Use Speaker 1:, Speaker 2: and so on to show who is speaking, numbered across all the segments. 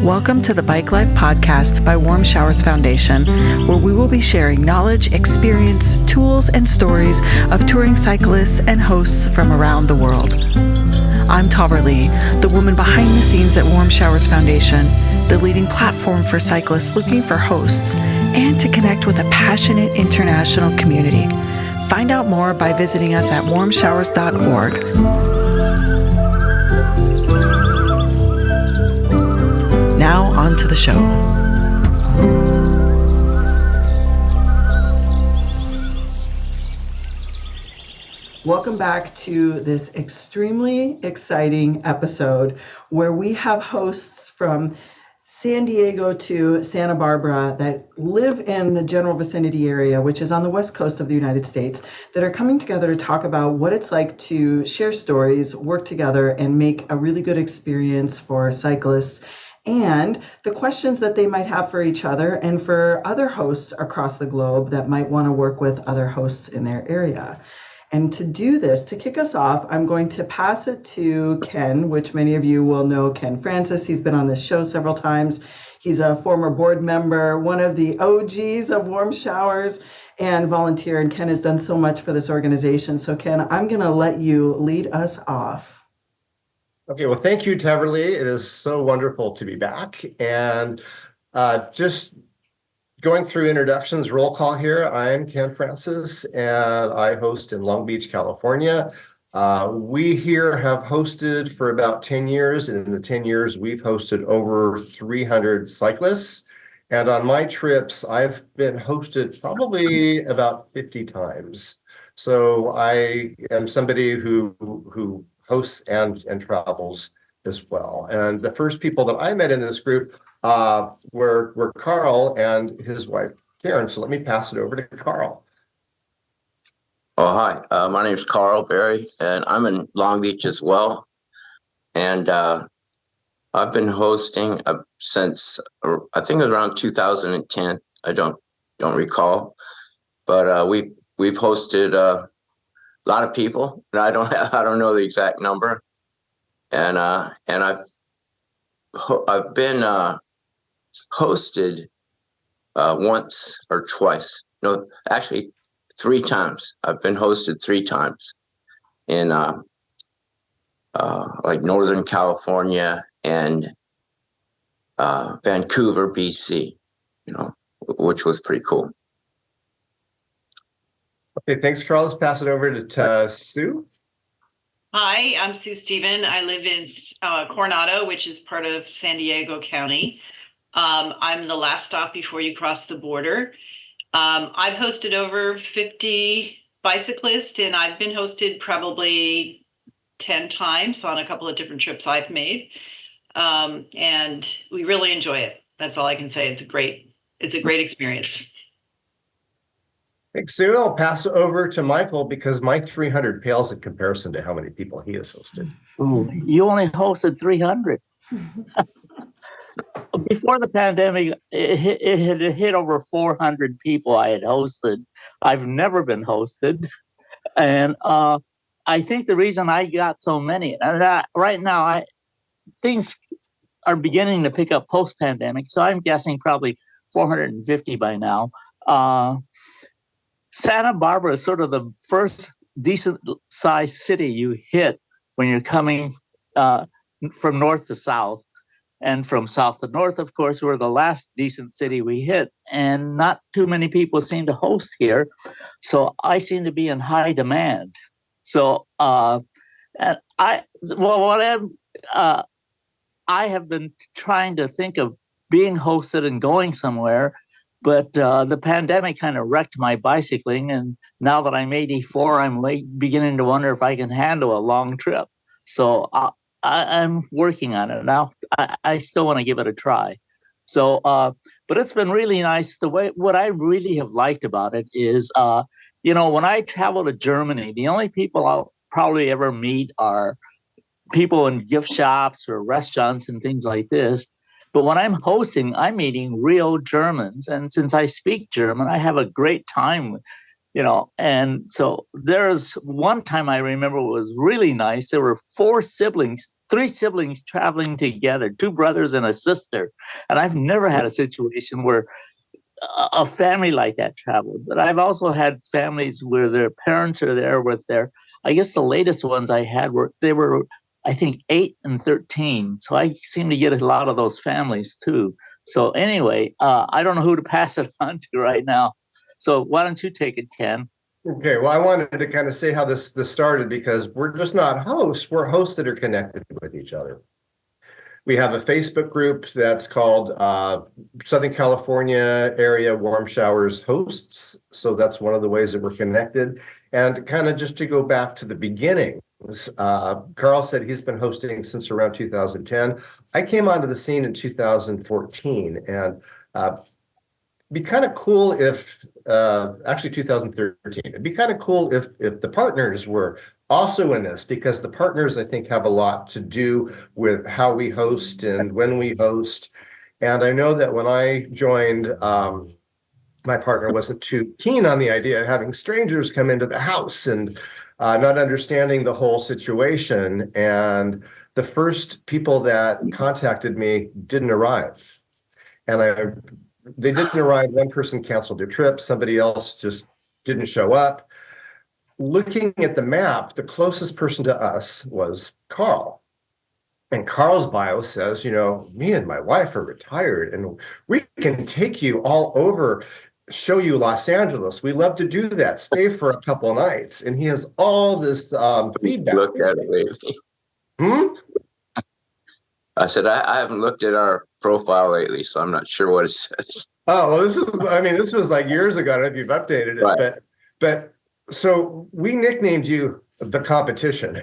Speaker 1: Welcome to the Bike Life Podcast by Warmshowers Foundation, where we will be sharing knowledge, experience, tools, and stories of touring cyclists and hosts from around the world. I'm Tavra Lee, the woman behind the scenes at Warmshowers Foundation, the leading platform for cyclists looking for hosts and to connect with a passionate international community. Find out more by visiting us at Warmshowers.org. Now, on to the show. Welcome back to this extremely exciting episode where we have hosts from San Diego to Santa Barbara that live in the general vicinity area, which is on the west coast of the United States, that are coming together to talk about what it's like to share stories, work together, and make a really good experience for cyclists, and the questions that they might have for each other and for other hosts across the globe that might want to work with other hosts in their area. And to do this, to kick us off, I'm going to pass it to Ken, which many of you will know Ken Francis. He's been on this show several times. He's a former board member, one of the OGs of Warm Showers, and volunteer. And Ken has done so much for this organization. So Ken, I'm going to let you lead us off.
Speaker 2: Okay, well, thank you, Taverly. It is so wonderful to be back. And just going through introductions, roll call here. I'm Ken Francis, and I host in Long Beach, California. We here have hosted for about 10 years, and in the 10 years, we've hosted over 300 cyclists. And on my trips, I've been hosted probably about 50 times. So I am somebody who hosts and travels as well. And the first people that I met in this group were Carl and his wife, Karen. So let me pass it over to Carl.
Speaker 3: Oh, hi. My name is Carl Berry, and I'm in Long Beach as well. And I've been hosting since, I think it was around 2010. I don't recall. But we've hosted a lot of people, and I don't know the exact number, and I've been hosted once or twice. No, actually 3 times. I've been hosted 3 times in like Northern California and Vancouver, BC. Which was pretty cool.
Speaker 2: Okay, thanks, Carl. Let's pass it over to Sue.
Speaker 4: Hi, I'm Sue Stephen. I live in Coronado, which is part of San Diego County. I'm the last stop before you cross the border. I've hosted over 50 bicyclists, and I've been hosted probably 10 times on a couple of different trips I've made. And we really enjoy it. That's all I can say. It's a great experience.
Speaker 2: Thanks, Sue. I'll pass it over to Michael because my 300 pales in comparison to how many people he has hosted.
Speaker 5: Ooh, you only hosted 300. Before the pandemic, it had hit over 400 people I had hosted. I've never been hosted. And I think the reason I got so many, and right now, things are beginning to pick up post-pandemic, so I'm guessing probably 450 by now. Santa Barbara is sort of the first decent-sized city you hit when you're coming from north to south. And from south to north, of course, we're the last decent city we hit. And not too many people seem to host here. So I seem to be in high demand. So I have been trying to think of being hosted and going somewhere. But the pandemic kind of wrecked my bicycling, and now that I'm 84, I'm beginning to wonder if I can handle a long trip. So I'm working on it now. I still want to give it a try. So, but it's been really nice. What I really have liked about it is, when I travel to Germany, the only people I'll probably ever meet are people in gift shops or restaurants and things like this. But when I'm hosting, I'm meeting real Germans. And since I speak German, I have a great time, And so there's one time I remember was really nice. There were 4 siblings three siblings traveling together, two brothers and a sister. And I've never had a situation where a family like that traveled. But I've also had families where their parents are there with their, I guess the latest ones I had they were, I think, 8 and 13. So I seem to get a lot of those families too. So anyway, I don't know who to pass it on to right now. So why don't you take it, Ken?
Speaker 2: Okay, well, I wanted to kind of say how this started, because we're just not hosts, we're hosts that are connected with each other. We have a Facebook group that's called Southern California Area Warmshowers Hosts. So that's one of the ways that we're connected. And kind of just to go back to the beginning, Carl said he's been hosting since around 2010. I came onto the scene in 2014, and be kind of cool if actually 2013. It'd be kind of cool if the partners were also in this, because the partners, I think, have a lot to do with how we host and when we host. And I know that when I joined, my partner wasn't too keen on the idea of having strangers come into the house and not understanding the whole situation. And the first people that contacted me didn't arrive. And they didn't arrive. One person canceled their trip. Somebody else just didn't show up. Looking at the map, the closest person to us was Carl. And Carl's bio says, me and my wife are retired and we can take you all over, show you Los Angeles. We love to do that. Stay for a couple nights. And he has all this feedback.
Speaker 3: Look at it, baby. I said, I haven't looked at our profile lately, so I'm not sure what it says.
Speaker 2: Oh, well, this was like years ago. I don't know if you've updated it,
Speaker 3: Right.
Speaker 2: but so we nicknamed you the competition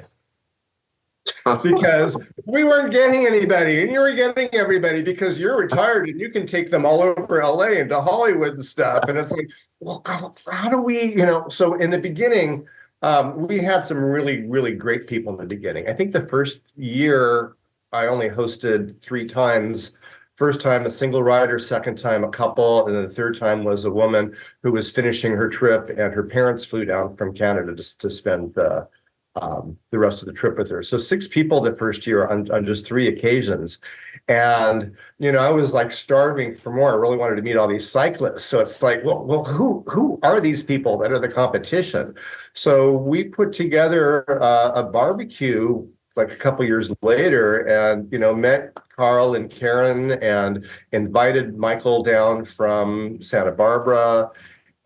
Speaker 2: because we weren't getting anybody and you were getting everybody, because you're retired and you can take them all over LA and to Hollywood and stuff. And it's like, well, God, how do we, so in the beginning, we had some really, really great people in the beginning. I think the first year I only hosted 3 times. First time a single rider, second time a couple, and then the third time was a woman who was finishing her trip and her parents flew down from Canada to spend the rest of the trip with her. So 6 people the first year on just 3 occasions. And, I was like starving for more. I really wanted to meet all these cyclists. So it's like, well, who are these people that are the competition? So we put together a barbecue like a couple years later, and met Carl and Karen and invited Michael down from Santa Barbara.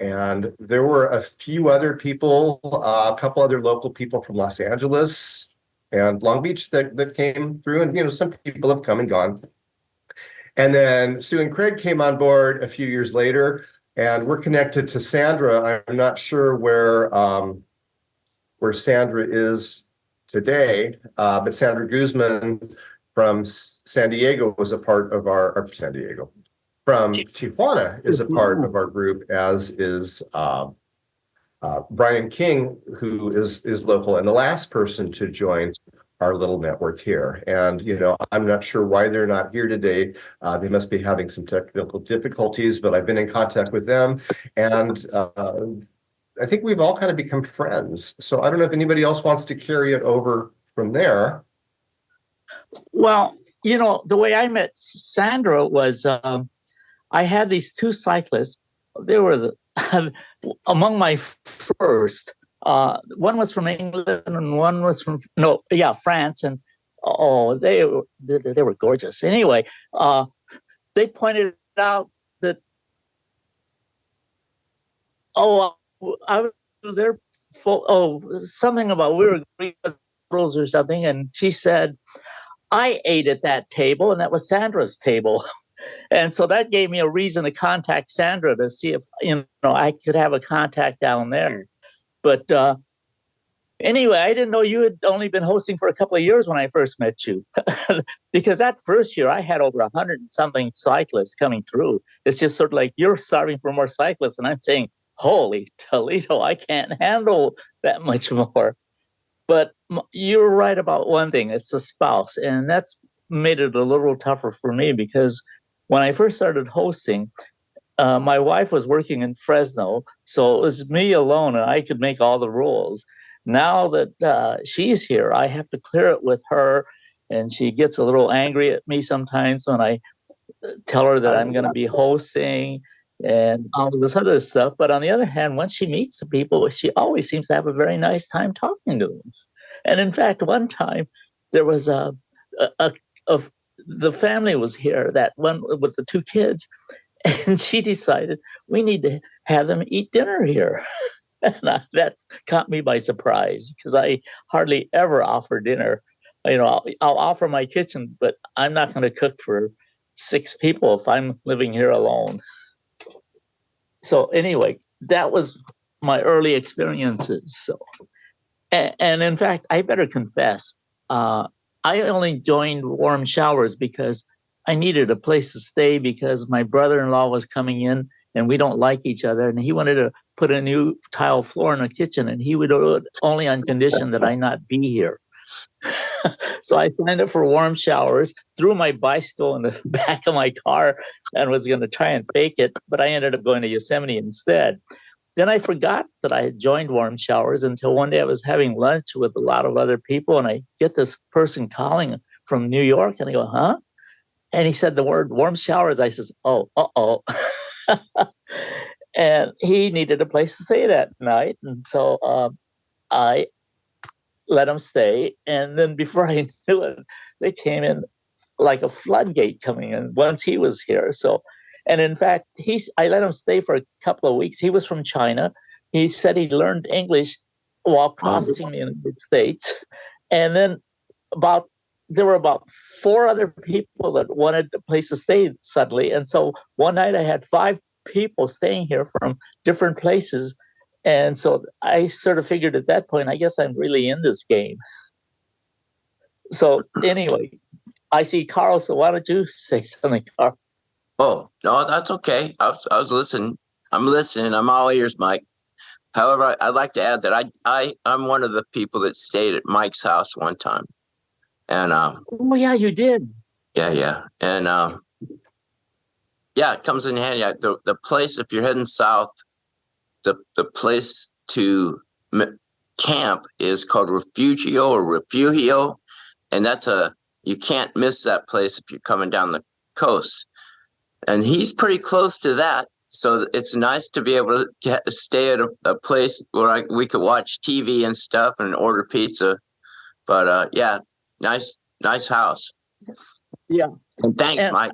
Speaker 2: And there were a few other people, a couple other local people from Los Angeles and Long Beach that came through. And some people have come and gone. And then Sue and Craig came on board a few years later, and we're connected to Sandra. I'm not sure where Sandra is today, but Sandra Guzman from San Diego was a part of our San Diego. From Tijuana is a part of our group, as is Brian King, who is local and the last person to join our little network here. And I'm not sure why they're not here today. They must be having some technical difficulties, but I've been in contact with them, and I think we've all kind of become friends. So I don't know if anybody else wants to carry it over from there.
Speaker 5: Well, the way I met Sandra was I had these 2 cyclists. They were among my first. One was from England and one was from France. And they were gorgeous. Anyway, they pointed out that I was there for something about we were agreeing with rules or something, and she said I ate at that table, and that was Sandra's table. And so that gave me a reason to contact Sandra to see if I could have a contact down there. But anyway, I didn't know you had only been hosting for a couple of years when I first met you, because that first year I had over 100 and something cyclists coming through. It's just sort of like you're starving for more cyclists, and I'm saying, holy Toledo, I can't handle that much more. But you're right about one thing. It's a spouse. And that's made it a little tougher for me, because when I first started hosting, my wife was working in Fresno. So it was me alone, and I could make all the rules. Now that she's here, I have to clear it with her. and she gets a little angry at me sometimes when I tell her that I'm going to be hosting and all of this other stuff. But on the other hand, once she meets the people, she always seems to have a very nice time talking to them. And in fact, one time there was a the family was here, that one with the two kids, and she decided we need to have them eat dinner here. And that's caught me by surprise because I hardly ever offer dinner. I'll offer my kitchen, but I'm not going to cook for 6 people if I'm living here alone. So anyway, that was my early experiences. So, and in fact, I better confess, I only joined Warm Showers because I needed a place to stay because my brother-in-law was coming in and we don't like each other. And he wanted to put a new tile floor in the kitchen, and he would do it only on condition that I not be here. So I signed up for Warm Showers, threw my bicycle in the back of my car and was going to try and fake it, but I ended up going to Yosemite instead. Then I forgot that I had joined Warm Showers until one day I was having lunch with a lot of other people, and I get this person calling from New York, and I go, huh? And he said the word Warm Showers. I says, oh, uh-oh. And he needed a place to stay that night. And so I let him stay. And then before I knew it, they came in like a floodgate coming in once he was here. So, and in fact, I let him stay for a couple of weeks. He was from China. He said he learned English while crossing the United States. And then there were about 4 other people that wanted a place to stay suddenly. And so one night I had 5 people staying here from different places. And so I sort of figured at that point, I guess I'm really in this game. So anyway, I see Carl, so why don't you say something, Carl?
Speaker 3: Oh, no, that's okay. I was listening. I'm listening. I'm all ears, Mike. However, I'd like to add that I'm one of the people that stayed at Mike's house one time. And
Speaker 5: oh yeah, you did.
Speaker 3: Yeah. And yeah, it comes in handy. The place, if you're heading south, the place to camp is called Refugio, and you can't miss that place if you're coming down the coast. And he's pretty close to that, so it's nice to be able to stay at a place where we could watch TV and stuff and order pizza. But yeah, nice house.
Speaker 5: Yeah.
Speaker 3: And thanks, Mike.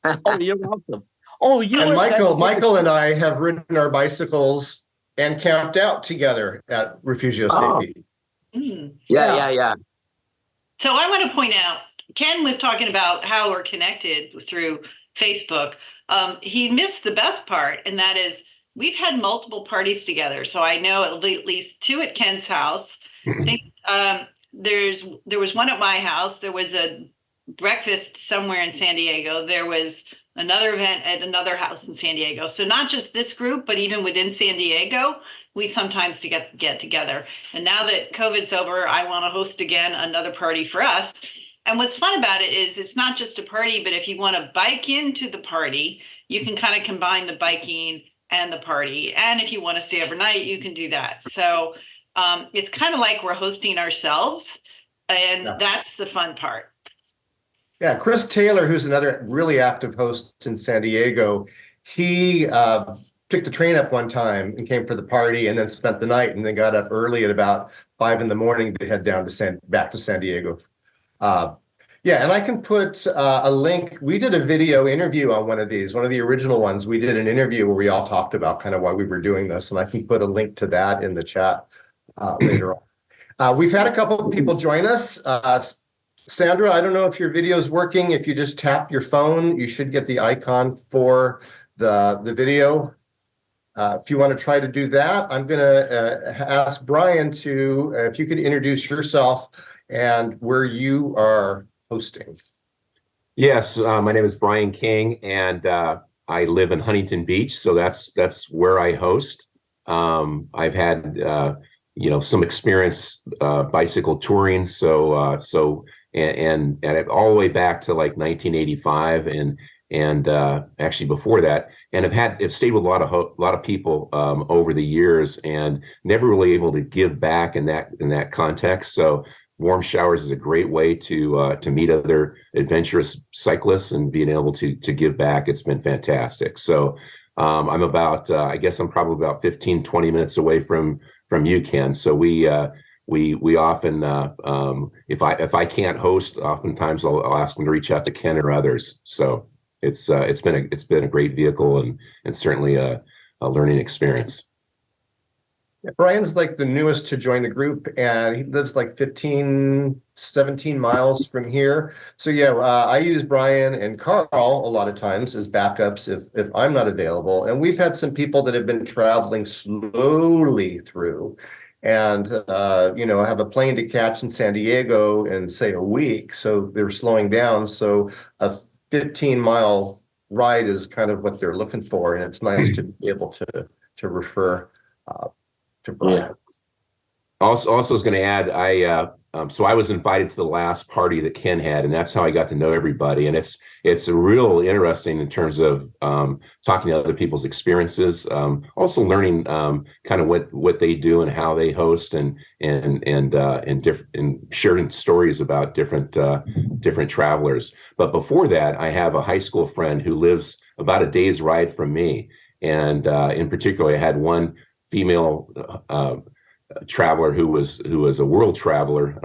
Speaker 5: Oh, you're welcome. Oh,
Speaker 2: and Michael and I have ridden our bicycles and camped out together at Refugio State.
Speaker 3: Yeah.
Speaker 4: So I want to point out, Ken was talking about how we're connected through Facebook. He missed the best part, and that is we've had multiple parties together. So I know at least 2 at Ken's house. I think there was one at my house. There was a breakfast somewhere in San Diego. There was another event at another house in San Diego. So not just this group, but even within San Diego, we sometimes get together. And now that COVID's over, I want to host again another party for us. And what's fun about it is it's not just a party, but if you want to bike into the party, you can kind of combine the biking and the party. And if you want to stay overnight, you can do that. So it's kind of like we're hosting ourselves, and that's the fun part.
Speaker 2: Yeah, Chris Taylor, who's another really active host in San Diego, he took the train up one time and came for the party and then spent the night and then got up early at about 5 a.m. to head down back to San Diego. Yeah, and I can put a link. We did a video interview on one of the original ones. We did an interview where we all talked about kind of why we were doing this, and I can put a link to that in the chat later on. We've had a couple of people join us. Sandra, I don't know if your video is working. If you just tap your phone, you should get the icon for the video. If you want to try to do that, I'm going to ask Brian to, if you could introduce yourself and where you are hosting.
Speaker 6: Yes, my name is Brian King, and I live in Huntington Beach, so that's where I host. I've had some experience bicycle touring, and all the way back to like 1985, and actually before that, and have stayed with a lot of people over the years, and never really able to give back in that context. So Warm Showers is a great way to meet other adventurous cyclists and being able to give back. It's been fantastic. So I'm about I guess I'm probably about 15, 20 minutes away from you, Ken. So we often if I can't host, oftentimes I'll ask them to reach out to Ken or others. So it's been a great vehicle and certainly a learning experience.
Speaker 2: Yeah, Brian's like the newest to join the group, and he lives like 15, 17 miles from here. So yeah, I use Brian and Carl a lot of times as backups if I'm not available. And we've had some people that have been traveling slowly through and have a plane to catch in San Diego in say a week. So they're slowing down. So a 15-mile ride is kind of what they're looking for. And it's nice to be able to refer to Brian.
Speaker 3: Yeah.
Speaker 6: Also was going to add, so I was invited to the last party that Ken had, and that's how I got to know everybody. And it's a real interesting in terms of talking to other people's experiences, also learning kind of what they do and how they host, and sharing stories about different travelers. But before that, I have a high school friend who lives about a day's ride from me, and in particular, I had one female traveler who was a world traveler,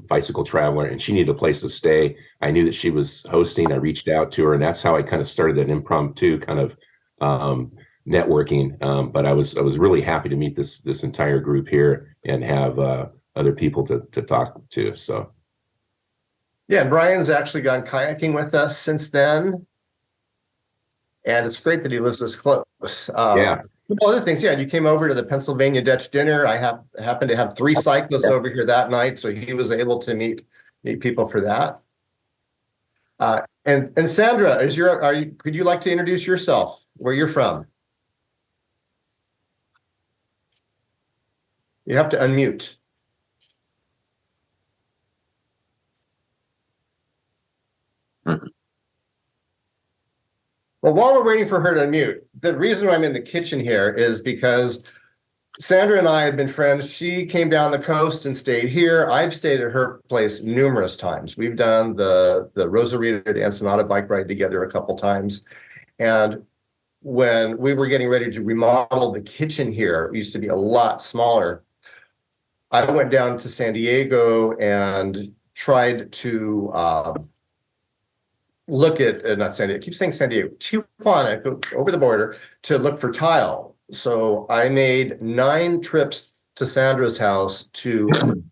Speaker 6: bicycle traveler, and she needed a place to stay. I knew that she was hosting. I reached out to her, and that's how I kind of started an impromptu kind of networking. But I was really happy to meet this entire group here and have other people to talk to. So
Speaker 2: yeah, Brian's actually gone kayaking with us since then, and it's great that he lives this close.
Speaker 6: Yeah.
Speaker 2: Other things, yeah, you came over to the Pennsylvania Dutch dinner. I happened to have 3 cyclists over here that night, so he was able to meet people for that. And Sandra, could you like to introduce yourself, where you're from? You have to unmute. Well, while we're waiting for her to unmute, the reason I'm in the kitchen here is because Sandra and I have been friends. She came down the coast and stayed here. I've stayed at her place numerous times. We've done the Rosarito to Ensenada bike ride together a couple times. And when we were getting ready to remodel the kitchen here, it used to be a lot smaller. I went down to San Diego and tried to look at, not San Diego, I keep saying San Diego, Tijuana, go over the border to look for tile. So I made 9 trips to Sandra's house to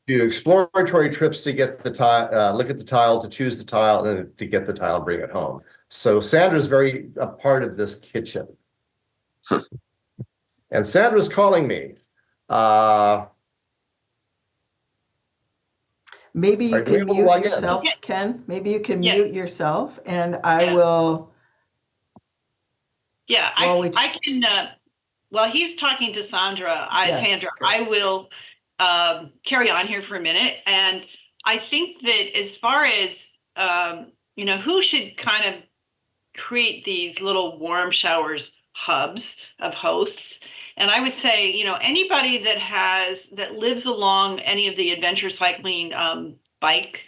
Speaker 2: do exploratory trips to get the tile, look at the tile, to choose the tile, and then to get the tile, bring it home. So Sandra's very a part of this kitchen. And Sandra's calling me.
Speaker 1: Maybe you can mute yourself,
Speaker 4: in?
Speaker 1: Ken. Maybe you can
Speaker 4: Yeah.
Speaker 1: mute yourself, and I will.
Speaker 4: Yeah, I can. While he's talking to Sandra, Sandra, I will carry on here for a minute. And I think that as far as who should kind of create these little warm showers hubs of hosts. And I would say, anybody that lives along any of the adventure cycling bike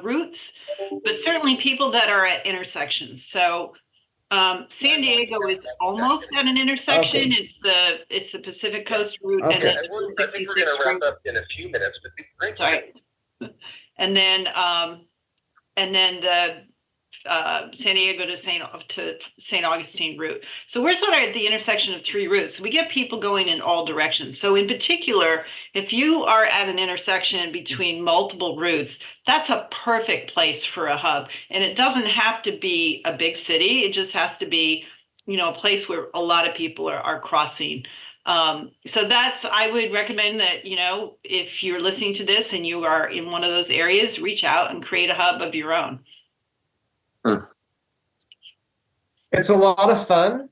Speaker 4: routes, but certainly people that are at intersections. So San Diego is almost at an intersection. Okay. It's the Pacific Coast route.
Speaker 3: Okay.
Speaker 4: And then
Speaker 3: I think we're going to wrap up in a few minutes, but great.
Speaker 4: Sorry. And then the San Diego to St. Augustine route. So we're sort of at the intersection of 3 routes. So we get people going in all directions. So in particular, if you are at an intersection between multiple routes, that's a perfect place for a hub. And it doesn't have to be a big city. It just has to be, a place where a lot of people are crossing. So I would recommend that, if you're listening to this and you are in one of those areas, reach out and create a hub of your own.
Speaker 2: It's a lot of fun.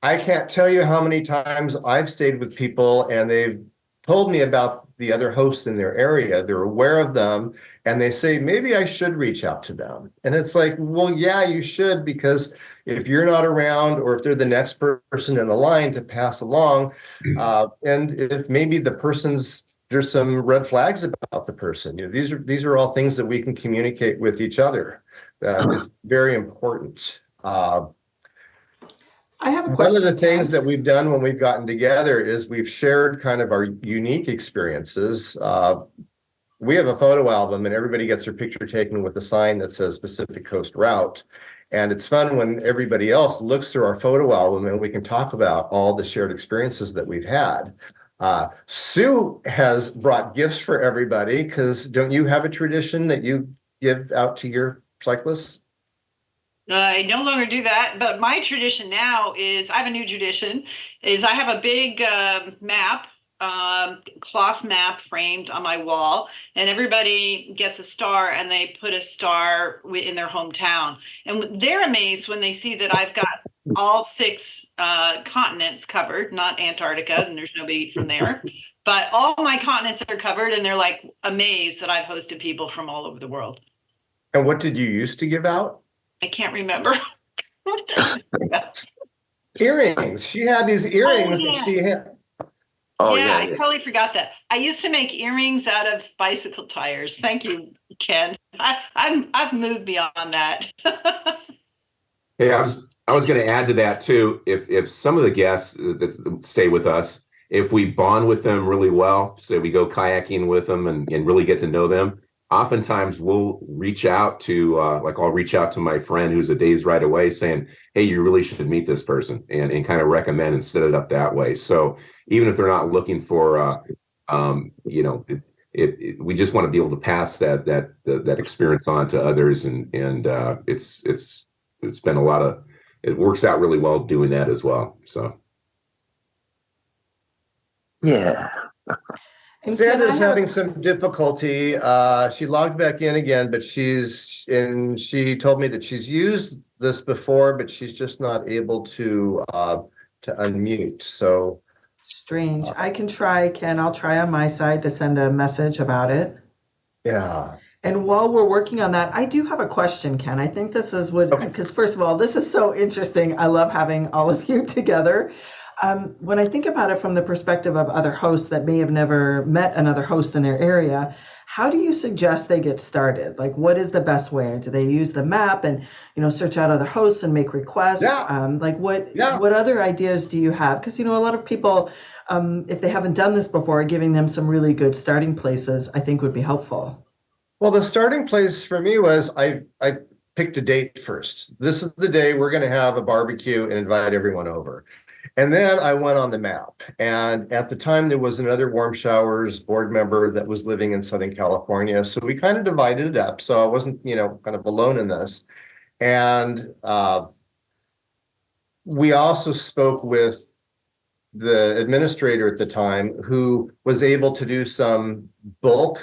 Speaker 2: I can't tell you how many times I've stayed with people and they've told me about the other hosts in their area. They're aware of them and they say, maybe I should reach out to them. And it's like, well, yeah, you should, because if you're not around or if they're the next person in the line to pass along, and if maybe the person's there's some red flags about the person. These are all things that we can communicate with each other. It's very important.
Speaker 1: I have a
Speaker 2: One
Speaker 1: question,
Speaker 2: of the things
Speaker 1: Ken.
Speaker 2: that we've done when we've gotten together is we've shared kind of our unique experiences. We have a photo album and everybody gets their picture taken with a sign that says Pacific Coast Route. And it's fun when everybody else looks through our photo album and we can talk about all the shared experiences that we've had. Sue has brought gifts for everybody, because don't you have a tradition that you give out to your cyclists?
Speaker 4: I no longer do that, but my tradition now is, I have a new tradition, is I have a big map, cloth map framed on my wall, and everybody gets a star and they put a star in their hometown. And they're amazed when they see that I've got all 6 continents covered, not Antarctica, and there's nobody from there, but all my continents are covered, and they're like amazed that I've hosted people from all over the world.
Speaker 2: And what did you used to give out?
Speaker 4: I can't remember.
Speaker 2: Earrings. She had these earrings
Speaker 4: yeah.
Speaker 2: that she had.
Speaker 3: Oh,
Speaker 4: yeah,
Speaker 3: yeah.
Speaker 4: I totally forgot that. I used to make earrings out of bicycle tires. Thank you, Ken. I've moved beyond that.
Speaker 6: Hey, I was going to add to that too. If some of the guests that stay with us, if we bond with them really well, say we go kayaking with them and really get to know them, oftentimes we'll reach out to like I'll reach out to my friend who's a day's ride away saying, hey, you really should meet this person, and kind of recommend and set it up that way. So even if they're not looking for we just want to be able to pass that experience on to others, and it's been it works out really well doing that as well. So
Speaker 3: Yeah.
Speaker 1: And
Speaker 2: Sid
Speaker 1: Ken, I
Speaker 2: is
Speaker 1: have-
Speaker 2: having some difficulty. She logged back in again, but she told me that she's used this before, but she's just not able to unmute. So
Speaker 1: Strange. I can try, Ken. I'll try on my side to send a message about it.
Speaker 2: yeah.
Speaker 1: And while we're working on that, I do have a question, Ken. I think this is what,
Speaker 2: Okay.
Speaker 1: because first of all, this is so interesting. I love having all of you together. When I think about it from the perspective of other hosts that may have never met another host in their area, how do you suggest they get started? Like, what is the best way? Do they use the map and, search out other hosts and make requests?
Speaker 2: Yeah.
Speaker 1: What other ideas do you have? Because, a lot of people, if they haven't done this before, giving them some really good starting places, I think would be helpful.
Speaker 2: Well, the starting place for me was I picked a date first. This is the day we're going to have a barbecue and invite everyone over. And then I went on the map. And at the time, there was another Warm Showers board member that was living in Southern California. So we kind of divided it up. So I wasn't, kind of alone in this. And we also spoke with the administrator at the time, who was able to do some bulk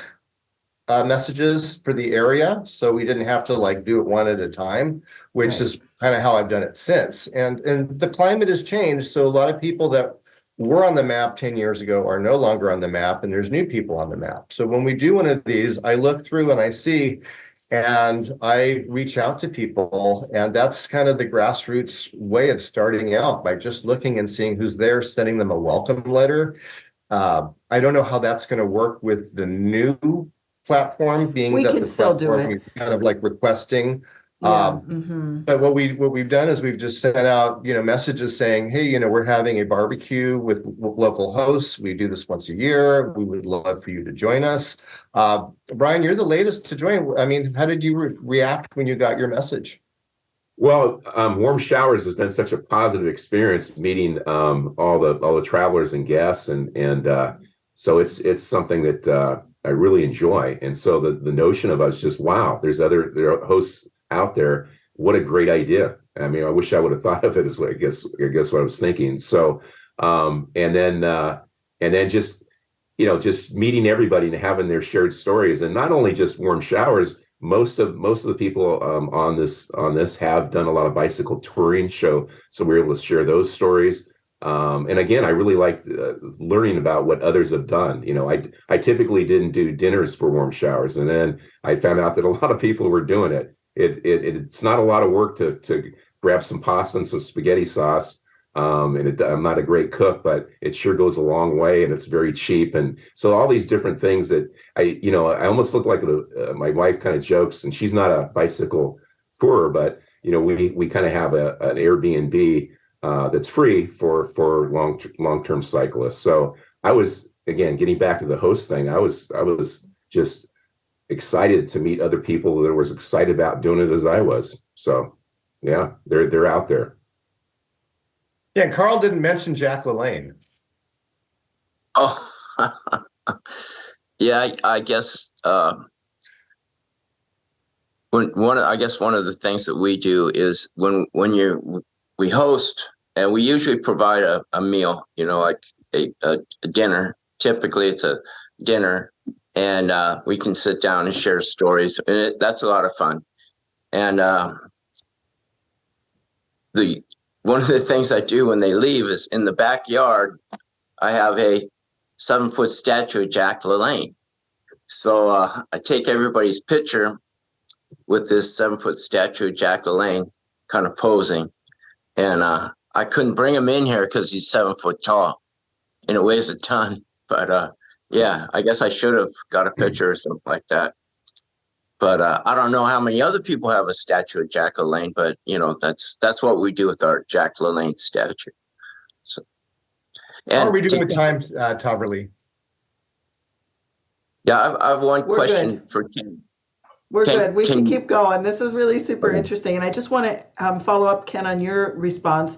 Speaker 2: messages for the area. So we didn't have to do it one at a time, which
Speaker 1: Right.
Speaker 2: is kind of how I've done it since. And the climate has changed. So a lot of people that were on the map 10 years ago are no longer on the map, and there's new people on the map. So when we do one of these, I look through and I see, and I reach out to people, and that's kind of the grassroots way of starting out, by just looking and seeing who's there, sending them a welcome letter. I don't know how that's going to work with the new platform, being
Speaker 1: We
Speaker 2: that
Speaker 1: can
Speaker 2: the
Speaker 1: still do
Speaker 2: platform
Speaker 1: it.
Speaker 2: is kind of like requesting.
Speaker 1: Yeah.
Speaker 2: But what we've done is we've just sent out, messages saying, hey, we're having a barbecue with local hosts. We do this once a year. We would love for you to join us. Brian, you're the latest to join. I mean, how did you react when you got your message?
Speaker 6: well, Warm Showers has been such a positive experience meeting all the travelers and guests, and so it's something that I really enjoy. And so the notion of us just, wow, there are hosts out there. What a great idea. I mean, I wish I would have thought of it, is what I guess what I was thinking. So and then just meeting everybody and having their shared stories, and not only just Warm Showers. Most of the people on this have done a lot of bicycle touring, so we're able to share those stories. And again, I really liked learning about what others have done. I typically didn't do dinners for Warm Showers, and then I found out that a lot of people were doing it. It's not a lot of work to grab some pasta and some spaghetti sauce, And I'm not a great cook, but it sure goes a long way, and it's very cheap. And so all these different things that I almost look like my wife kind of jokes, and she's not a bicycle tourer, but we kind of have an Airbnb that's free for long-term cyclists. So I was, again, getting back to the host thing, I was just excited to meet other people that was excited about doing it as I was. So yeah, they're out there.
Speaker 2: Yeah, and Carl didn't mention Jack LaLanne.
Speaker 3: Oh, yeah, I guess one of the things that we do is when we host, and we usually provide a meal, like a dinner. Typically, it's a dinner, and we can sit down and share stories, and that's a lot of fun. And one of the things I do when they leave is in the backyard, I have a 7-foot statue of Jack LaLanne. So I take everybody's picture with this 7-foot statue of Jack LaLanne kind of posing. And I couldn't bring him in here because he's 7 foot tall and it weighs a ton. But yeah, I guess I should have got a picture or something like that. But I don't know how many other people have a statue of Jack LaLanne, but that's what we do with our Jack LaLanne statue. So,
Speaker 2: how are we doing with time, Taverly?
Speaker 3: Yeah, I have one
Speaker 1: We're
Speaker 3: question
Speaker 1: good.
Speaker 3: for Ken.
Speaker 1: We're good. We can keep going. This is really super interesting. And I just want to follow up, Ken, on your response.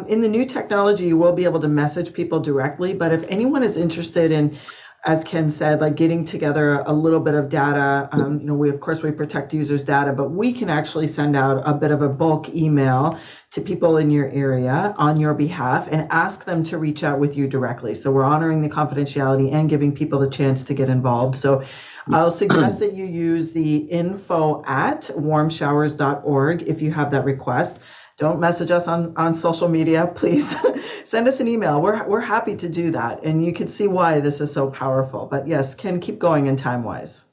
Speaker 1: In the new technology, you will be able to message people directly. But if anyone is interested in, as Ken said, like getting together a little bit of data, we protect users' data, but we can actually send out a bit of a bulk email to people in your area on your behalf and ask them to reach out with you directly. So we're honoring the confidentiality and giving people the chance to get involved. So I'll suggest that you use the info@warmshowers.org if you have that request. Don't message us on social media, please. Send us an email. We're happy to do that. And you can see why this is so powerful. But yes, Ken, keep going in time-wise.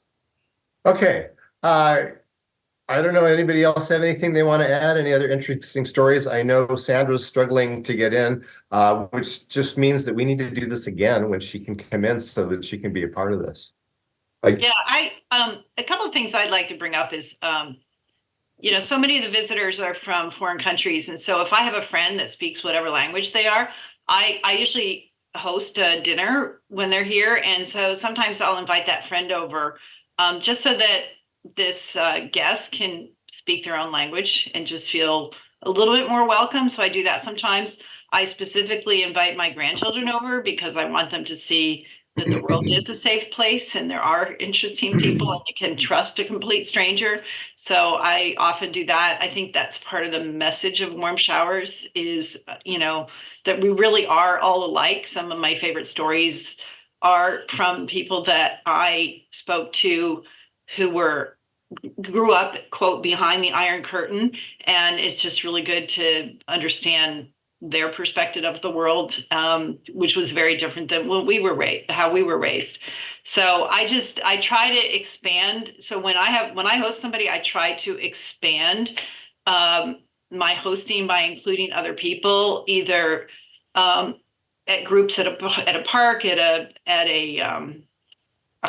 Speaker 2: Okay. I don't know, anybody else have anything they want to add? Any other interesting stories? I know Sandra's struggling to get in, which just means that we need to do this again when she can come in so that she can be a part of this.
Speaker 4: Yeah, a couple of things I'd like to bring up is, so many of the visitors are from foreign countries. And so if I have a friend that speaks whatever language they are, I usually host a dinner when they're here. And so sometimes I'll invite that friend over just so that this guest can speak their own language and just feel a little bit more welcome. So I do that sometimes. I specifically invite my grandchildren over because I want them to see that the world is a safe place and there are interesting people and you can trust a complete stranger. So I often do that. I think that's part of the message of Warm Showers is, that we really are all alike. Some of my favorite stories are from people that I spoke to who grew up, quote, behind the Iron Curtain. And it's just really good to understand their perspective of the world, which was very different than when how we were raised. So I try to expand. So when I host somebody, I try to expand my hosting by including other people, either at groups at a park, at a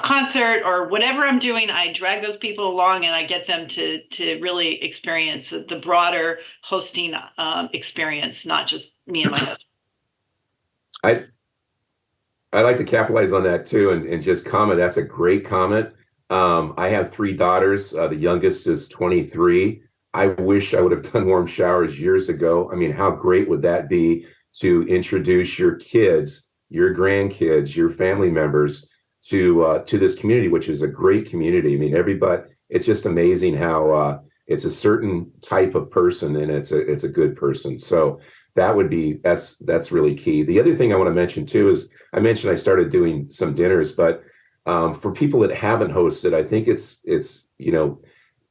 Speaker 4: concert, or whatever I'm doing. I drag those people along and I get them to really experience the broader hosting experience, not just me and my husband.
Speaker 6: I'd like to capitalize on that too and just comment. That's a great comment. I have 3 daughters. The youngest is 23. I wish I would have done Warm Showers years ago. I mean, how great would that be to introduce your kids, your grandkids, your family members to this community, which is a great community. I mean, everybody, it's just amazing how it's a certain type of person and it's a good person. So that's really key. The other thing I want to mention too is I mentioned I started doing some dinners, but for people that haven't hosted, I think it's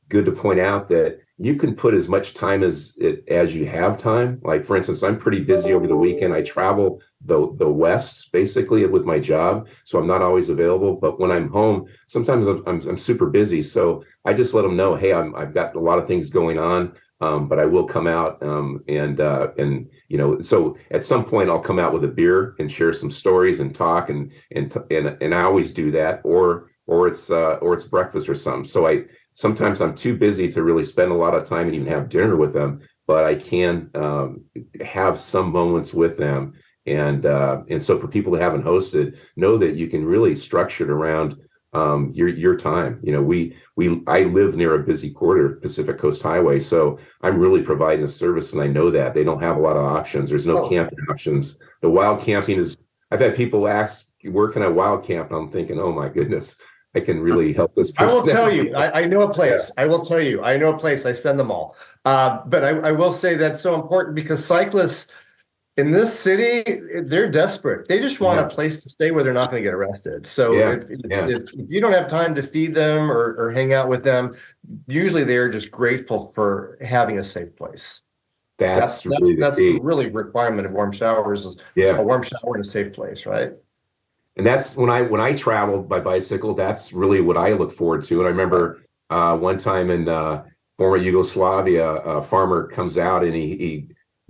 Speaker 6: good to point out that you can put as much time as you have time. Like, for instance, I'm pretty busy over the weekend. I travel the West basically with my job, so I'm not always available. But when I'm home, sometimes I'm super busy. So I just let them know, hey, I've got a lot of things going on. but I will come out, and so at some point I'll come out with a beer and share some stories and talk, and I always do that, or it's breakfast or something. So sometimes I'm too busy to really spend a lot of time and even have dinner with them, but I can have some moments with them. And so for people that haven't hosted, know that you can really structure it around your time. I live near a busy corridor, Pacific Coast Highway, so I'm really providing a service, and I know that they don't have a lot of options. There's no camping options. The wild camping is. I've had people ask, "Where can I wild camp?" And I'm thinking, "Oh my goodness, I can really help this person."
Speaker 2: I will tell you, I know a place. Yeah. I will tell you, I know a place. I send them all. But I will say that's so important because cyclists in this city, they're desperate. They just want a place to stay where they're not going to get arrested. So if you don't have time to feed them or hang out with them, usually they're just grateful for having a safe place. That's the really requirement of warm showers is a warm shower in a safe place, right?
Speaker 6: And that's when I travel by bicycle, that's really what I look forward to. And I remember one time in former Yugoslavia, a farmer comes out and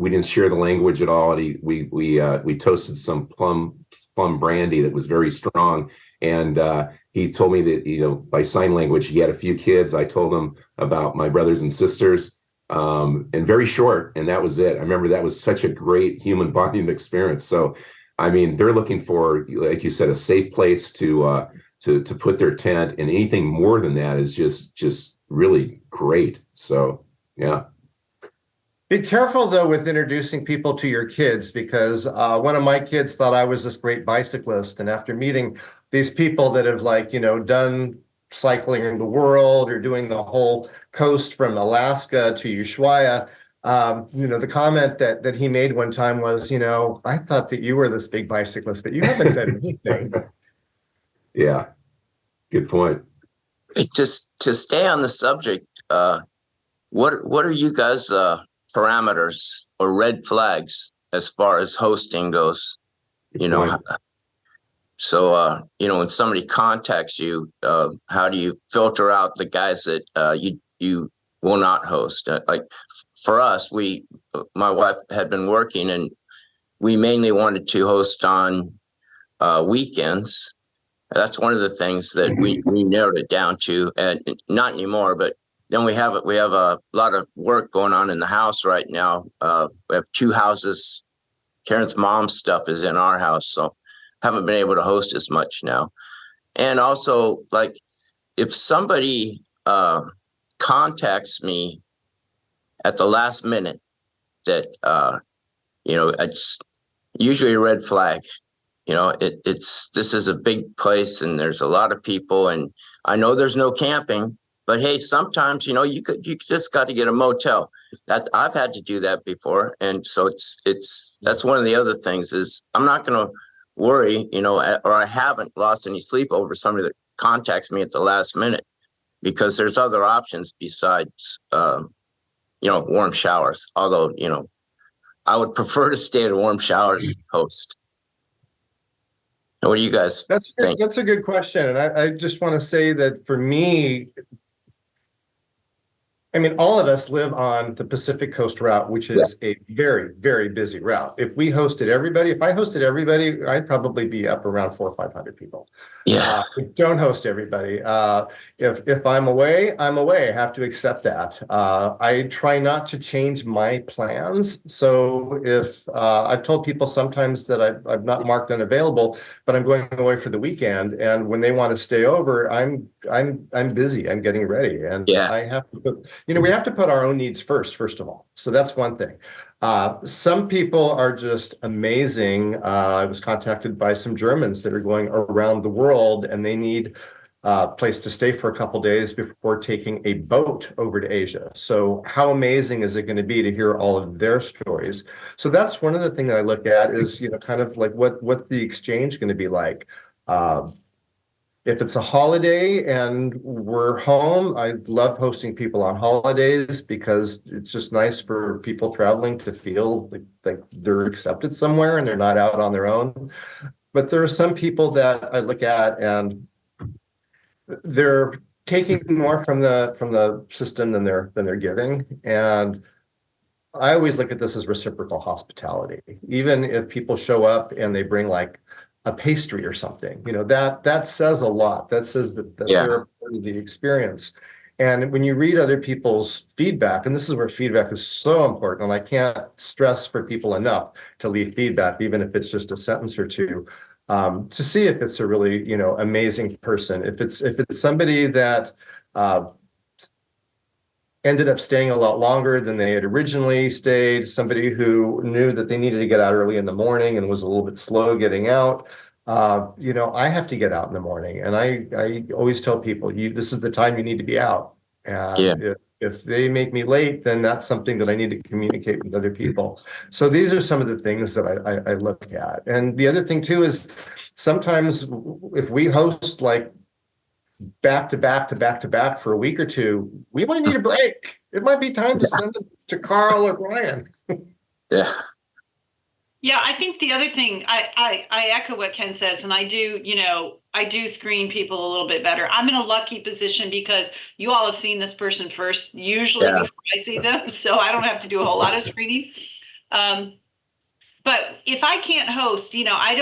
Speaker 6: we didn't share the language at all. And we toasted some plum brandy that was very strong. And he told me that, by sign language, he had a few kids. I told him about my brothers and sisters, and very short. And that was it. I remember that was such a great human bonding experience. So, I mean, they're looking for, like you said, a safe place to put their tent, and anything more than that is just really great. So, yeah.
Speaker 2: Be careful, though, with introducing people to your kids, because one of my kids thought I was this great bicyclist. And after meeting these people that have done cycling in the world or doing the whole coast from Alaska to Ushuaia, the comment that he made one time was, I thought that you were this big bicyclist, but you haven't done anything.
Speaker 6: Yeah, good point.
Speaker 3: Just to stay on the subject, what are you guys' parameters or red flags as far as hosting goes? So when somebody contacts you, how do you filter out the guys that you will not host? Like for us, my wife had been working, and we mainly wanted to host on weekends. That's one of the things that we narrowed it down to, and not anymore. But then we have a lot of work going on in the house right now. We have 2 houses. Karen's mom's stuff is in our house, so haven't been able to host as much now. And also, like, if somebody contacts me at the last minute, that it's usually a red flag. This is a big place, and there's a lot of people, and I know there's no camping, but hey, sometimes you just got to get a motel. That I've had to do that before, and so that's one of the other things is I'm not going to worry, or I haven't lost any sleep over somebody that contacts me at the last minute, because there's other options besides warm showers. Although I would prefer to stay at a warm showers host. What do you guys think?
Speaker 2: That's a good question. And I just want to say that for me, all of us live on the Pacific Coast route, which is a very, very busy route. If I hosted everybody, I'd probably be up around 400 or 500 people.
Speaker 3: Yeah.
Speaker 2: Don't host everybody. If I'm away, I'm away. I have to accept that. I try not to change my plans. So if I've told people sometimes that I've not marked unavailable, but I'm going away for the weekend, and when they want to stay over, I'm busy. I'm getting ready, and I have to put. We have to put our own needs first of all. So that's one thing. Some people are just amazing. I was contacted by some Germans that are going around the world, and they need a place to stay for a couple days before taking a boat over to Asia. So how amazing is it going to be to hear all of their stories? So that's one of the things I look at is, kind of like what's the exchange going to be like? If it's a holiday and we're home, I love hosting people on holidays because it's just nice for people traveling to feel like they're accepted somewhere and they're not out on their own. But there are some people that I look at and they're taking more from the system than they're giving. And I always look at this as reciprocal hospitality. Even if people show up and they bring like a pastry or something, that says a lot. That says that they're a part of the experience. And when you read other people's feedback, and this is where feedback is so important, and I can't stress for people enough to leave feedback, even if it's just a sentence or two, to see if it's a really, amazing person. If it's somebody that ended up staying a lot longer than they had originally stayed, somebody who knew that they needed to get out early in the morning and was a little bit slow getting out. I have to get out in the morning, and I always tell people, this is the time you need to be out. And if they make me late, then that's something that I need to communicate with other people. So these are some of the things that I look at. And the other thing too is sometimes if we host like back to back to back to back for a week or two, we might need a break. It might be time to send it to Carl or Brian.
Speaker 3: Yeah.
Speaker 4: Yeah, I think the other thing, I echo what Ken says, and I do screen people a little bit better. I'm in a lucky position because you all have seen this person first, usually before I see them, so I don't have to do a whole lot of screening. But if I can't host, I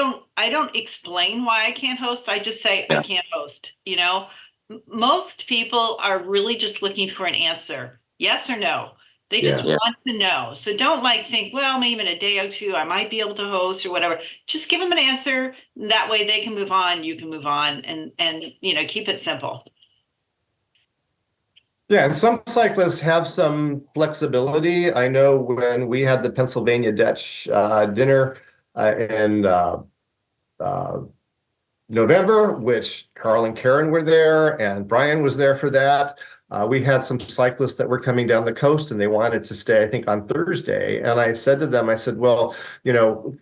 Speaker 4: don't explain why I can't host. I just say I can't host. Most people are really just looking for an answer, yes or no. They just want to know. So don't think, well, maybe in a day or two, I might be able to host or whatever. Just give them an answer. That way they can move on. You can move on and keep it simple.
Speaker 2: Yeah, and some cyclists have some flexibility. I know when we had the Pennsylvania Dutch dinner in November, which Carl and Karen were there, and Brian was there for that. We had some cyclists that were coming down the coast and they wanted to stay, I think, on Thursday. And I said to them, well,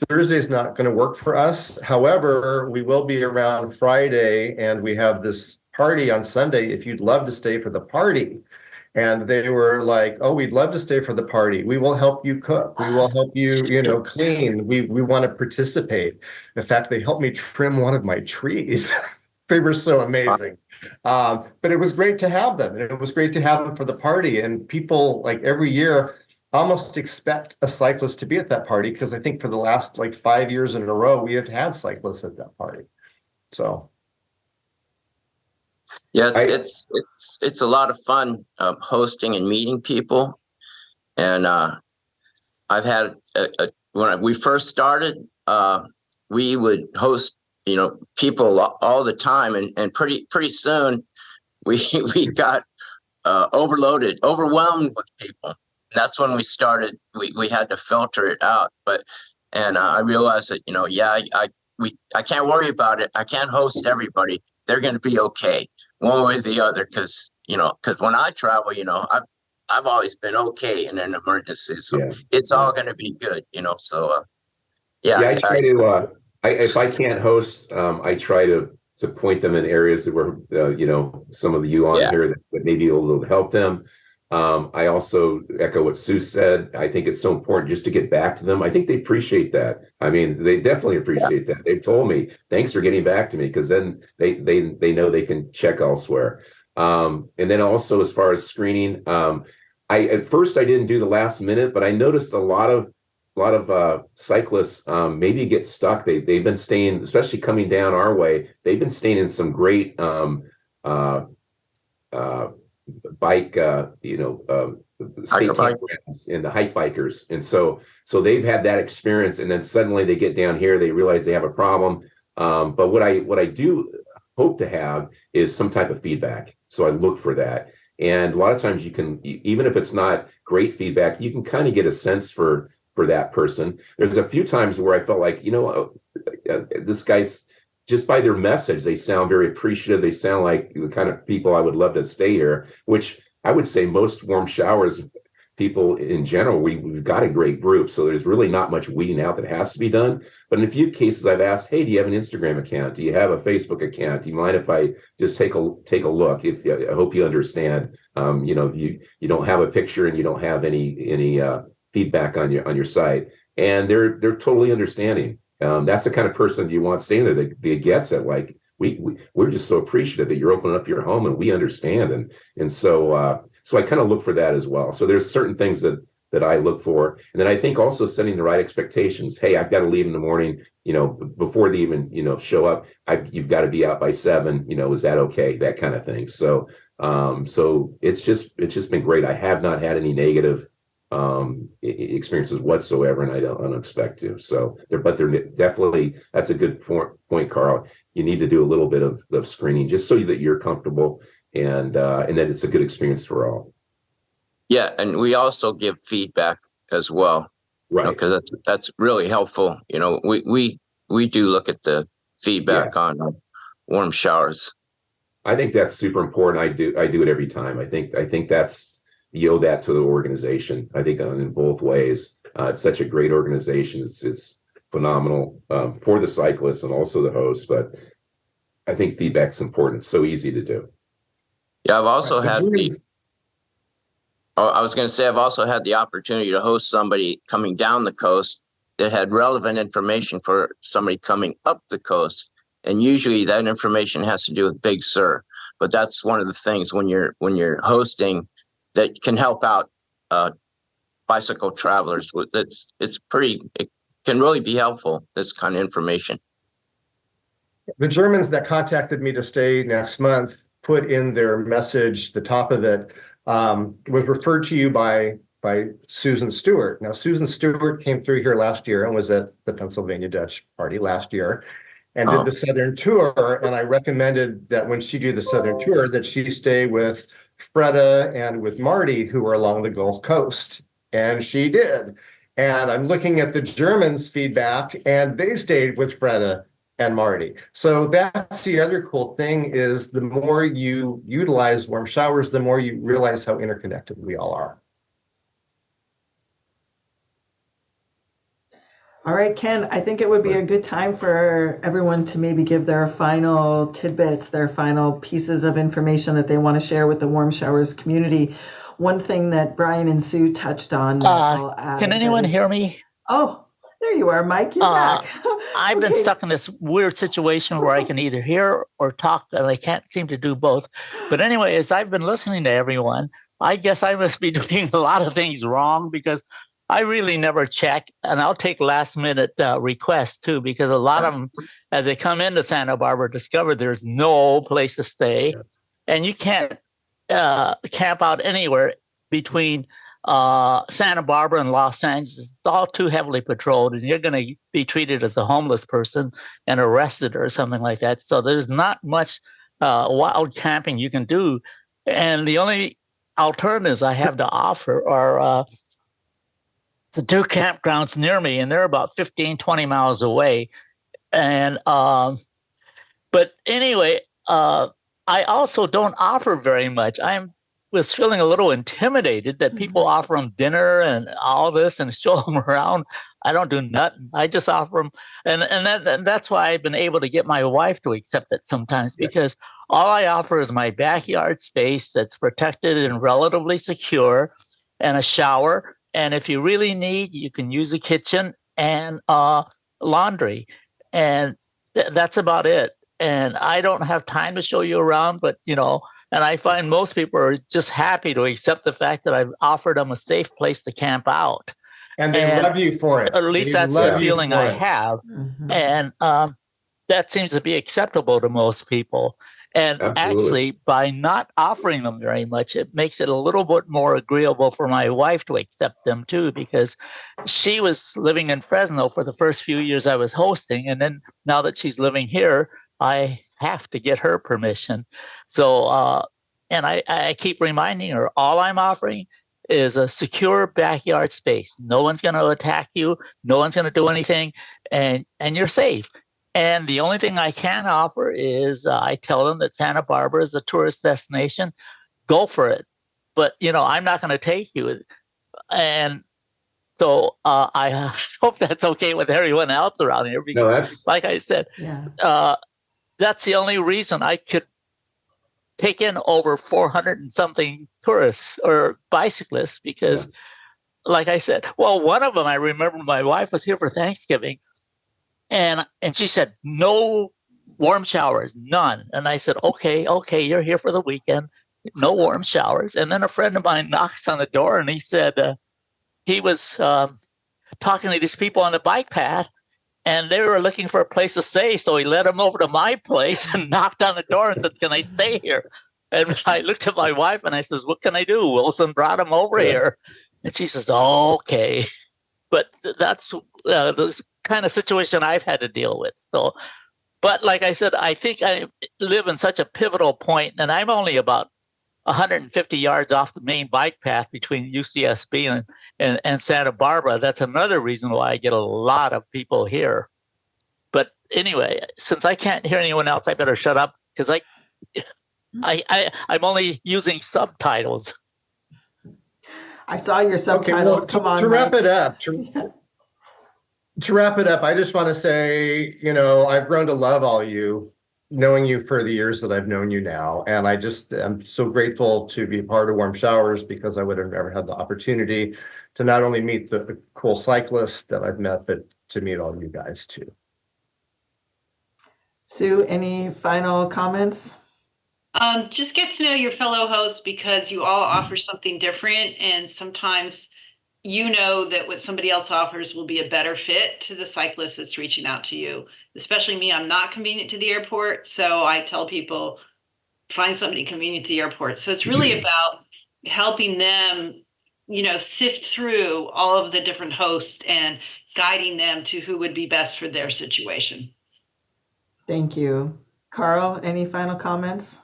Speaker 2: Thursday's not going to work for us. However, we will be around Friday and we have this party on Sunday if you'd love to stay for the party. And they were like, oh, we'd love to stay for the party. We will help you cook. We will help you, clean. We want to participate. In fact, they helped me trim one of my trees. They were so amazing. But it was great to have them. And it was great to have them for the party. And people every year almost expect a cyclist to be at that party because I think for the last 5 years in a row, we have had cyclists at that party. So.
Speaker 3: Yeah, it's a lot of fun hosting and meeting people. And I've had, when we first started, we would host people all the time, and pretty soon we got overwhelmed with people. And that's when we started. We had to filter it out. And I realized that I can't worry about it. I can't host everybody. They're going to be okay one way or the other, because when I travel, I've always been okay in an emergency, so it's all going to be good. So
Speaker 6: I try to. If I can't host, I try to point them in areas that where some of you on here that may be able to help them. I also echo what Sue said. I think it's so important just to get back to them. I think they appreciate that. I mean, they definitely appreciate that. They've told me, thanks for getting back to me, because then they know they can check elsewhere. And then also, as far as screening, at first I didn't do the last minute, but I noticed a lot of cyclists maybe get stuck. They've been staying, especially coming down our way. They've been staying in some great bike, state campgrounds and the hike bikers, and so they've had that experience. And then suddenly they get down here, they realize they have a problem. But what I do hope to have is some type of feedback. So I look for that. And a lot of times you can, even if it's not great feedback, you can kind of get a sense for that person. There's a few times where I felt like, this guy's, just by their message, they sound very appreciative. They sound like the kind of people I would love to stay here, which I would say most Warm Showers people in general, we've got a great group. So there's really not much weeding out that has to be done. But in a few cases I've asked, hey, do you have an Instagram account? Do you have a Facebook account? Do you mind if I just take a look? I hope you understand, you don't have a picture and you don't have any feedback on your site, and they're totally understanding. That's the kind of person you want staying there that gets it. we're just so appreciative that you're opening up your home, and we understand. And so so I kind of look for that as well. So there's certain things that I look for. And then I think also setting the right expectations. Hey, I've got to leave in the morning, before they even, show up. You've got to be out by 7, is that okay? That kind of thing. So so it's just been great. I have not had any negative experiences whatsoever, and I don't expect to. So but they're definitely, that's a good point, Carl. You need to do a little bit of screening just so that you're comfortable, and that it's a good experience for all.
Speaker 3: Yeah, and we also give feedback as well,
Speaker 6: Right?
Speaker 3: Because that's really helpful. We do look at the feedback on warm showers.
Speaker 6: I think that's super important. I do it every time. I think that's, you owe that to the organization. I think in both ways. It's such a great organization. It's phenomenal for the cyclists and also the hosts. But I think feedback's important. It's so easy to do.
Speaker 3: Yeah, I've also had I was going to say, I've also had the opportunity to host somebody coming down the coast that had relevant information for somebody coming up the coast. And usually that information has to do with Big Sur. But that's one of the things when you're hosting that can help out bicycle travelers. It can really be helpful, this kind of information.
Speaker 2: The Germans that contacted me to stay next month put in their message, the top of it, was referred to you by Susan Stewart. Now, Susan Stewart came through here last year and was at the Pennsylvania Dutch Party last year and did the Southern tour. And I recommended that when she do the Southern tour, that she stay with Freda and with Marty, who are along the Gulf Coast. And she did. And I'm looking at the Germans' feedback, and they stayed with Freda and Marty. So that's the other cool thing, is the more you utilize warm showers, the more you realize how interconnected we all are.
Speaker 1: All right, Ken, I think it would be a good time for everyone to maybe give their final tidbits, their final pieces of information that they want to share with the Warm Showers community. One thing that Brian and Sue touched on.
Speaker 5: Can anyone hear me?
Speaker 1: Oh, there you are, Mike. You're back.
Speaker 5: I've been stuck in this weird situation where I can either hear or talk, and I can't seem to do both. But anyway, as I've been listening to everyone, I guess I must be doing a lot of things wrong, because I really never check, and I'll take last minute requests too, because a lot of them, as they come into Santa Barbara, discover there's no place to stay, and you can't camp out anywhere between Santa Barbara and Los Angeles. It's all too heavily patrolled, and you're going to be treated as a homeless person and arrested or something like that. So there's not much wild camping you can do, and the only alternatives I have to offer are the 2 campgrounds near me, and they're about 15, 20 miles away. And but anyway, I also don't offer very much. I was feeling a little intimidated that people offer them dinner and all this and show them around. I don't do nothing. I just offer them, and that's why I've been able to get my wife to accept it sometimes, because all I offer is my backyard space that's protected and relatively secure, and a shower. And if you really need, you can use a kitchen and laundry, and that's about it. And I don't have time to show you around, but and I find most people are just happy to accept the fact that I've offered them a safe place to camp out.
Speaker 2: And they love you for it.
Speaker 5: At least that's the feeling I have. Mm-hmm. And that seems to be acceptable to most people. And actually, by not offering them very much, it makes it a little bit more agreeable for my wife to accept them too, because she was living in Fresno for the first few years I was hosting. And then now that she's living here, I have to get her permission. So, and I keep reminding her, all I'm offering is a secure backyard space. No one's going to attack you. No one's going to do anything, and you're safe. And the only thing I can offer is I tell them that Santa Barbara is a tourist destination. Go for it. But, I'm not going to take you. And so I hope that's okay with everyone else around here. Because, that's, like I said, that's the only reason I could take in over 400 and something tourists or bicyclists, because like I said, well, one of them, I remember my wife was here for Thanksgiving, and she said, no warm showers, none. And I said, okay, you're here for the weekend, no warm showers. And then a friend of mine knocks on the door and he said he was talking to these people on the bike path and they were looking for a place to stay. So he led them over to my place and knocked on the door and said, can I stay here? And I looked at my wife and I says, what can I do? Wilson brought him over here. And she says, oh, okay. But that's the kind of situation I've had to deal with. So, but like I said, I think I live in such a pivotal point, and I'm only about 150 yards off the main bike path between UCSB and Santa Barbara. That's another reason why I get a lot of people here. But anyway, since I can't hear anyone else, I better shut up because I'm only using subtitles.
Speaker 1: I saw your subtitles.
Speaker 2: Okay, well, to wrap it up, I just want to say, I've grown to love all you, knowing you for the years that I've known you now. And I'm so grateful to be part of Warm Showers because I would have never had the opportunity to not only meet the cool cyclists that I've met, but to meet all you guys too.
Speaker 1: Sue, any final comments?
Speaker 4: Just get to know your fellow hosts because you all offer something different, and sometimes you know that what somebody else offers will be a better fit to the cyclist that's reaching out to you. Especially me, I'm not convenient to the airport, so I tell people find somebody convenient to the airport. So it's really about helping them, sift through all of the different hosts and guiding them to who would be best for their situation.
Speaker 1: Thank you. Carl, any final comments?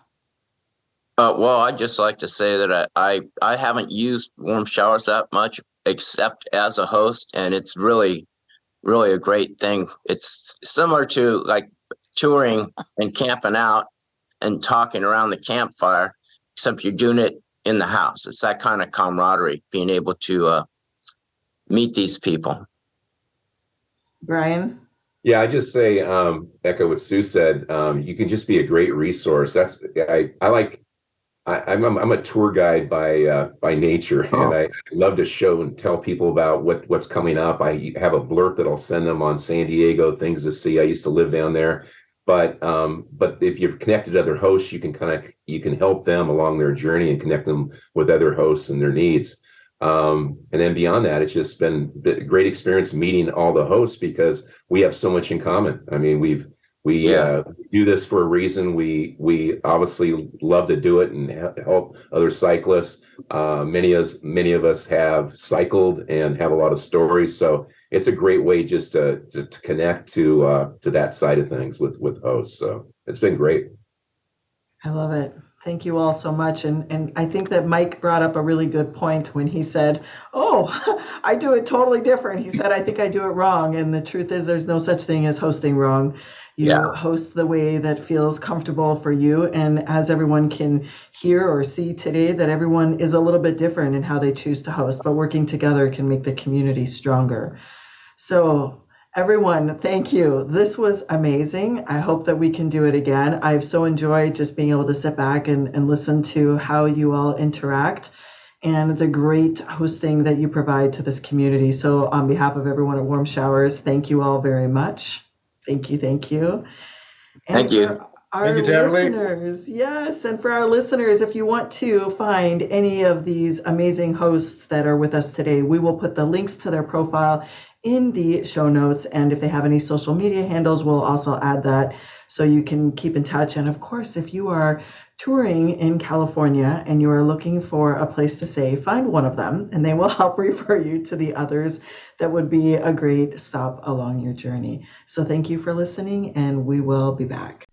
Speaker 3: Well, I'd just like to say that I haven't used Warm Showers that much except as a host, and it's really, really a great thing. It's similar to like touring and camping out and talking around the campfire, except you're doing it in the house. It's that kind of camaraderie, being able to meet these people.
Speaker 1: Brian?
Speaker 6: Yeah, I just say, echo what Sue said. You can just be a great resource. I'm a tour guide by nature, and I love to show and tell people about what's coming up. I have a blurb that I'll send them on San Diego, things to see. I used to live down there, but if you're connected to other hosts, you can help them along their journey and connect them with other hosts and their needs. And then beyond that, it's just been a great experience meeting all the hosts because we have so much in common. I mean, we do this for a reason. We obviously love to do it and help other cyclists. Many of us have cycled and have a lot of stories. So it's a great way just to connect to that side of things with hosts. So it's been great.
Speaker 1: I love it. Thank you all so much. And I think that Mike brought up a really good point when he said, oh, I do it totally different. He said, I think I do it wrong. And the truth is there's no such thing as hosting wrong. You host the way that feels comfortable for you. And as everyone can hear or see today, that everyone is a little bit different in how they choose to host, but working together can make the community stronger. So everyone, thank you. This was amazing. I hope that we can do it again. I've so enjoyed just being able to sit back and listen to how you all interact and the great hosting that you provide to this community. So on behalf of everyone at Warm Showers, thank you all very much. Thank you. And
Speaker 3: thank you.
Speaker 1: Our listeners, yes, and for our listeners, if you want to find any of these amazing hosts that are with us today, we will put the links to their profile in the show notes. And if they have any social media handles, we'll also add that so you can keep in touch. And of course, if you are touring in California and you are looking for a place to stay, find one of them and they will help refer you to the others that would be a great stop along your journey. So thank you for listening, and we will be back.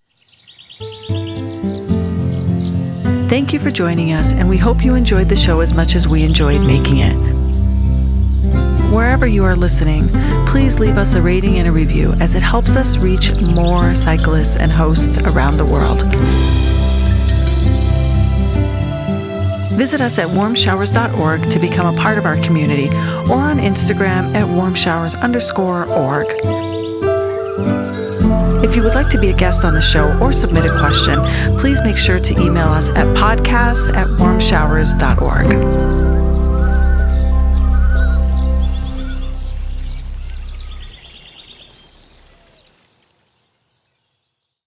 Speaker 1: Thank you for joining us, and we hope you enjoyed the show as much as we enjoyed making it. Wherever you are listening, please leave us a rating and a review as it helps us reach more cyclists and hosts around the world. Visit us at Warmshowers.org to become a part of our community, or on Instagram at Warmshowers_org. If you would like to be a guest on the show or submit a question, please make sure to email us at podcast@warmshowers.org.